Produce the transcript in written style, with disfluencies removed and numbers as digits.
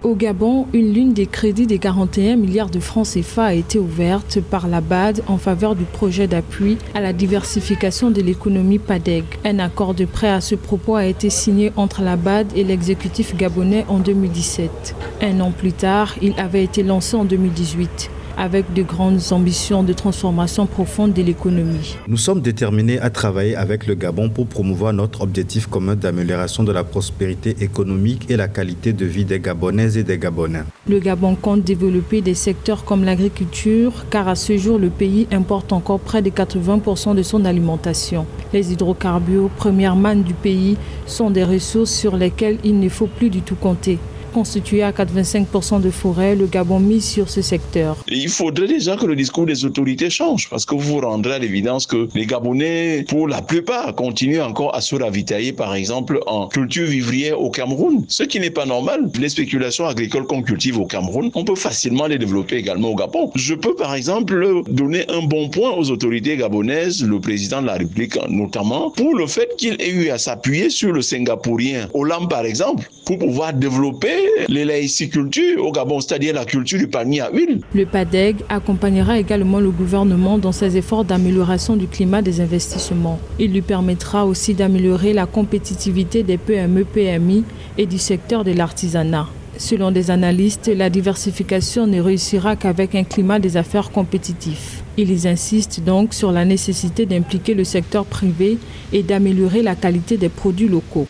Au Gabon, une ligne des crédits de 41 milliards de francs CFA a été ouverte par la BAD en faveur du projet d'appui à la diversification de l'économie PADEG. Un accord de prêt à ce propos a été signé entre la BAD et l'exécutif gabonais en 2017. Un an plus tard, il avait été lancé en 2018. Avec de grandes ambitions de transformation profonde de l'économie. Nous sommes déterminés à travailler avec le Gabon pour promouvoir notre objectif commun d'amélioration de la prospérité économique et la qualité de vie des Gabonaises et des Gabonais. Le Gabon compte développer des secteurs comme l'agriculture, car à ce jour, le pays importe encore près de 80% de son alimentation. Les hydrocarbures, première manne du pays, sont des ressources sur lesquelles il ne faut plus du tout compter. Constitué à 85% de forêts, le Gabon mise sur ce secteur. Il faudrait déjà que le discours des autorités change, parce que vous vous rendrez à l'évidence que les Gabonais, pour la plupart, continuent encore à se ravitailler, par exemple, en culture vivrière au Cameroun, ce qui n'est pas normal. Les spéculations agricoles qu'on cultive au Cameroun, on peut facilement les développer également au Gabon. Je peux, par exemple, donner un bon point aux autorités gabonaises, le président de la République notamment, pour le fait qu'il ait eu à s'appuyer sur le singapourien Olam, par exemple, pour pouvoir développer l'élaïciculture au Gabon, c'est-à-dire la culture du panier à huile. Le PADEG accompagnera également le gouvernement dans ses efforts d'amélioration du climat des investissements. Il lui permettra aussi d'améliorer la compétitivité des PME-PMI et du secteur de l'artisanat. Selon des analystes, la diversification ne réussira qu'avec un climat des affaires compétitif. Ils insistent donc sur la nécessité d'impliquer le secteur privé et d'améliorer la qualité des produits locaux.